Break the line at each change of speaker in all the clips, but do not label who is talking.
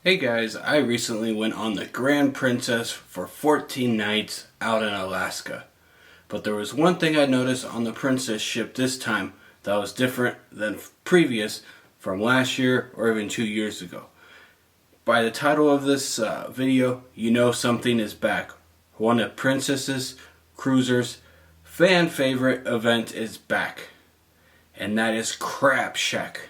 Hey guys, I recently went on the Grand Princess for 14 nights out in Alaska. But there was one thing I noticed on the Princess ship this time that was different than previous from last year or even 2 years ago. By the title of this video, you know something is back. One of Princess's Cruisers' fan favorite event is back. And that is Crab Shack.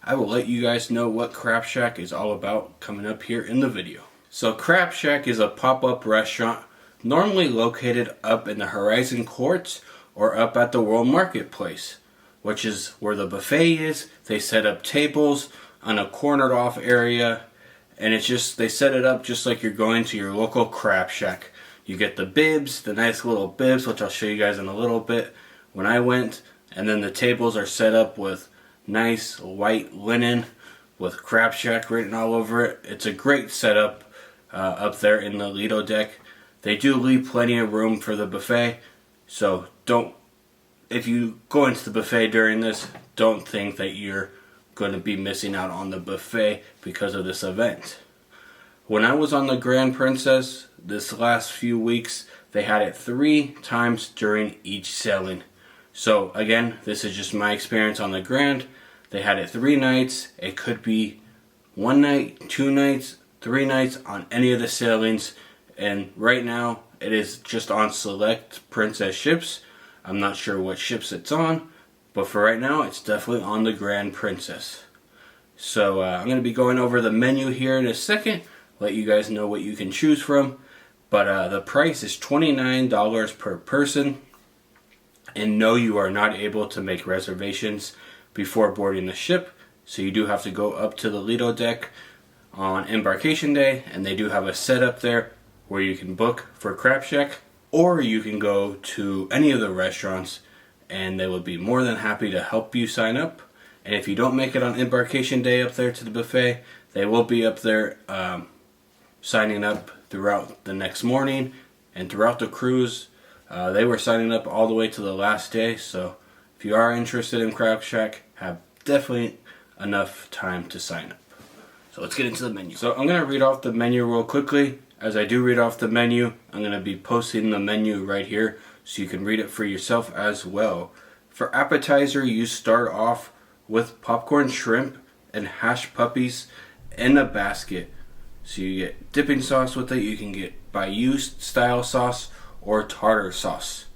I will let you guys know what Crab Shack is all about coming up here in the video. So Crab Shack is a pop-up restaurant normally located up in the Horizon Courts or up at the World Marketplace, which is where the buffet is. They set up tables on a cornered off area, and they set it up just like you're going to your local Crab Shack. You get the bibs, the nice little bibs, which I'll show you guys in a little bit when I went, and then the tables are set up with nice white linen with Crab Shack written all over it. It's a great setup up there in the Lido deck. They do leave plenty of room for the buffet, so if you go into the buffet during this, don't think that you're going to be missing out on the buffet because of this event. When I was on the Grand Princess this last few weeks, they had it 3 times during each sailing. So again, this is just my experience on the Grand. They had it 3 nights. It could be 1 night, 2 nights, 3 nights on any of the sailings. And right now, it is just on select Princess ships. I'm not sure what ships it's on, but for right now, it's definitely on the Grand Princess. So I'm going to be going over the menu here in a second, let you guys know what you can choose from. But the price is $29 per person. And no, you are not able to make reservations before boarding the ship. So you do have to go up to the Lido deck on embarkation day, and they do have a setup there where you can book for Crab Shack, or you can go to any of the restaurants and they would be more than happy to help you sign up. And if you don't make it on embarkation day up there to the buffet, they will be up there signing up throughout the next morning and throughout the cruise. They were signing up all the way to the last day, so if you are interested in Crab Shack, have definitely enough time to sign up. So let's get into the menu. So I'm going to read off the menu real quickly. As I do read off the menu, I'm going to be posting the menu right here so you can read it for yourself as well. For appetizer, you start off with popcorn shrimp and hash puppies in a basket. So you get dipping sauce with it. You can get Bayou style sauce or tartar sauce.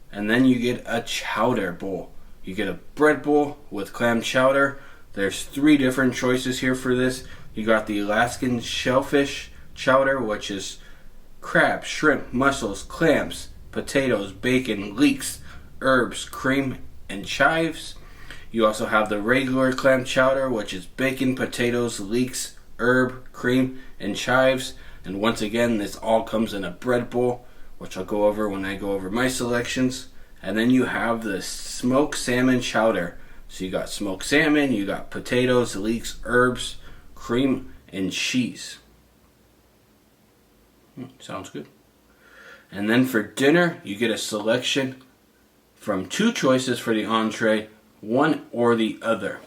And then you get a chowder bowl. You get a bread bowl with clam chowder. There's 3 different choices here for this. You got the Alaskan shellfish chowder, which is crab, shrimp, mussels, clams, potatoes, bacon, leeks, herbs, cream, and chives. You also have the regular clam chowder, which is bacon, potatoes, leeks, herb, cream, and chives. And once again, this all comes in a bread bowl, which I'll go over when I go over my selections. And then you have the smoked salmon chowder. So you got smoked salmon, you got potatoes, leeks, herbs, cream, and cheese. Sounds good. And then for dinner, you get a selection from 2 choices for the entree, one or the other.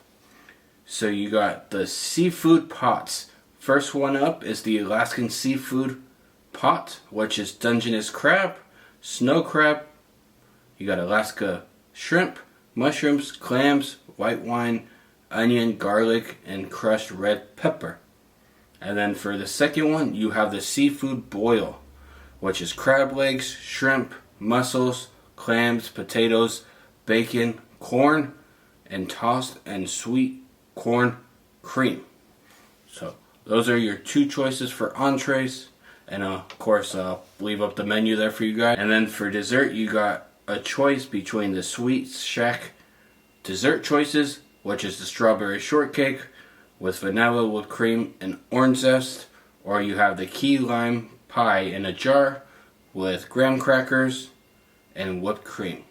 So you got the seafood pots. First one up is the Alaskan seafood pot, which is Dungeness crab, snow crab. You got Alaska shrimp, mushrooms, clams, white wine, onion, garlic, and crushed red pepper. And then for the second one, you have the seafood boil, which is crab legs, shrimp, mussels, clams, potatoes, bacon, corn, and tossed and sweet corn cream. So those are your 2 choices for entrees. And of course, I'll leave up the menu there for you guys. And then for dessert, you got a choice between the Sweet Shack dessert choices, which is the strawberry shortcake with vanilla, whipped cream, and orange zest. Or you have the key lime pie in a jar with graham crackers and whipped cream.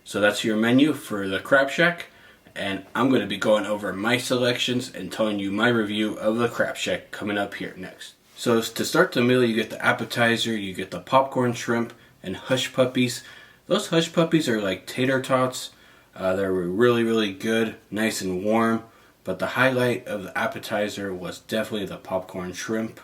So that's your menu for the Crab Shack. And I'm going to be going over my selections and telling you my review of the Crab Shack coming up here next. So to start the meal, you get the appetizer, you get the popcorn shrimp and hush puppies. Those hush puppies are like tater tots. They're really, really good, nice and warm. but the highlight of the appetizer was definitely the popcorn shrimp.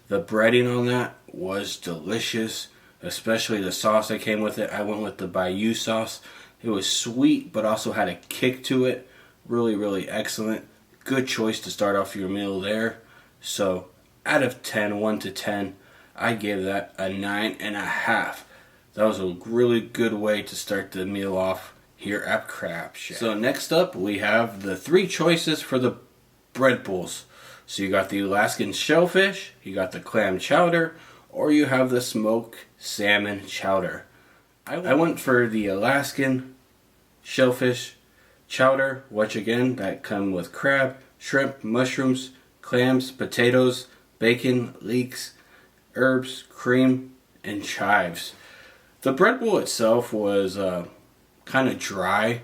The breading on that was delicious, especially the sauce that came with it. I went with the Bayou sauce. It was sweet, but also had a kick to it. Really, really excellent. Good choice to start off your meal there. So, out of 10, 1 to 10, I give that a 9.5. That was a really good way to start the meal off here at Crab Shack. So next up, we have the 3 choices for the bread bowls. So you got the Alaskan shellfish, you got the clam chowder, or you have the smoked salmon chowder. I went for the Alaskan shellfish chowder, which again, that come with crab, shrimp, mushrooms, clams, potatoes, bacon, leeks, herbs, cream, and chives. The bread bowl itself was kind of dry,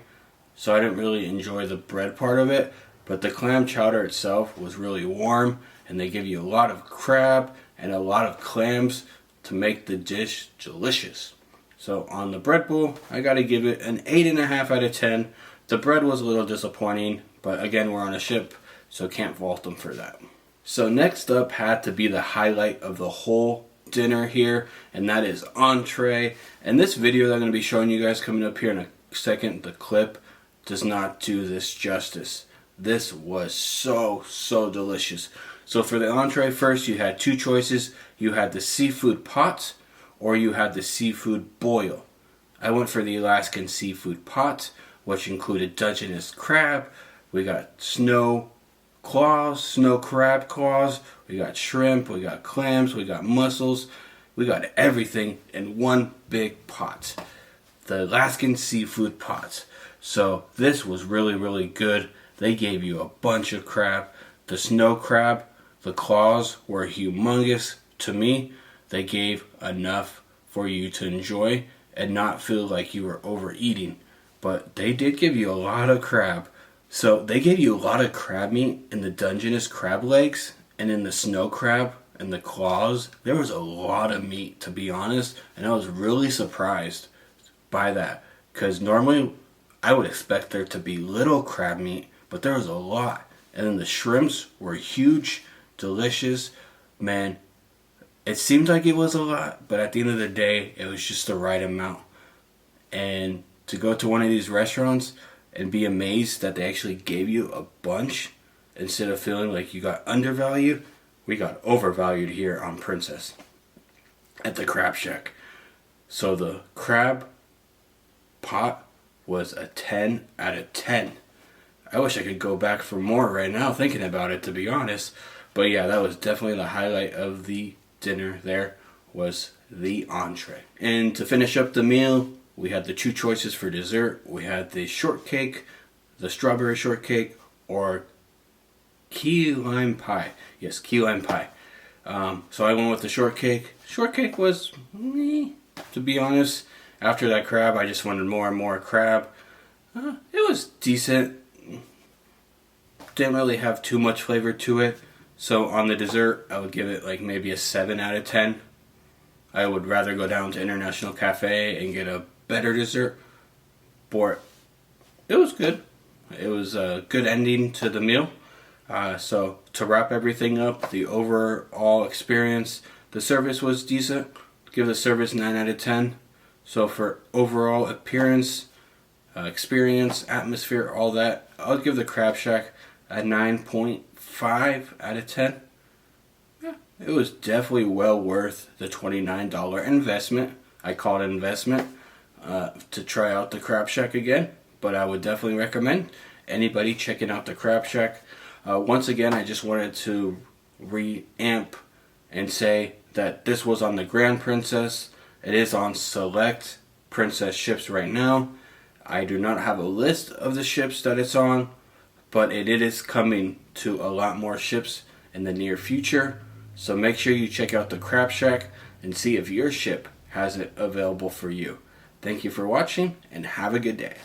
so I didn't really enjoy the bread part of it, but the clam chowder itself was really warm, and they give you a lot of crab and a lot of clams to make the dish delicious. So on the bread bowl, I gotta give it an 8.5 out of 10. The bread was a little disappointing, but again, we're on a ship, so can't fault them for that. So next up had to be the highlight of the whole dinner here, and that is Entree. And this video that I'm going to be showing you guys coming up here in a second, the clip, does not do this justice. This was so delicious. So for the entree, first you had 2 choices. You had the seafood pot or you had the seafood boil. I went for the Alaskan seafood pot, which included Dungeness crab. We got snow crab claws, we got shrimp, we got clams, we got mussels, we got everything in one big pot. The Alaskan seafood pot. So this was really good. They gave you a bunch of crab. The snow crab, the claws were humongous. To me, they gave enough for you to enjoy and not feel like you were overeating. But they did give you a lot of crab. So they gave you a lot of crab meat in the Dungeness crab legs, and in the snow crab and the claws, there was a lot of meat, to be honest, and I was really surprised by that, because normally I would expect there to be little crab meat, but there was a lot. And then the shrimps were huge, delicious. Man, it seemed like it was a lot, but at the end of the day, it was just the right amount. And to go to one of these restaurants and be amazed that they actually gave you a bunch instead of feeling like you got undervalued, we got overvalued here on Princess at the Crab Shack. So the crab pot was a 10 out of 10. I wish I could go back for more right now thinking about it, to be honest. But yeah, that was definitely the highlight of the dinner there, was the entree. And to finish up the meal, we had the 2 choices for dessert. We had the shortcake, the strawberry shortcake, or key lime pie. Yes, key lime pie. So I went with the shortcake. Shortcake was, to be honest. After that crab, I just wanted more and more crab. It was decent. Didn't really have too much flavor to it. So on the dessert, I would give it like maybe a 7 out of 10. I would rather go down to International Cafe and get a better dessert. But it was good. It was a good ending to the meal. So to wrap everything up, the overall experience, the service was decent. Give the service 9 out of 10. So for overall appearance, experience, atmosphere, all that, I'll give the Crab Shack a 9.5 out of 10. Yeah, it was definitely well worth the $29 investment. I call it an investment to try out the Crab Shack again. But I would definitely recommend anybody checking out the Crab Shack. Once again, I just wanted to reamp and say that this was on the Grand Princess. It is on select Princess ships right now. I do not have a list of the ships that it's on, but it is coming to a lot more ships in the near future. So make sure you check out the Crab Shack and see if your ship has it available for you. Thank you for watching and have a good day.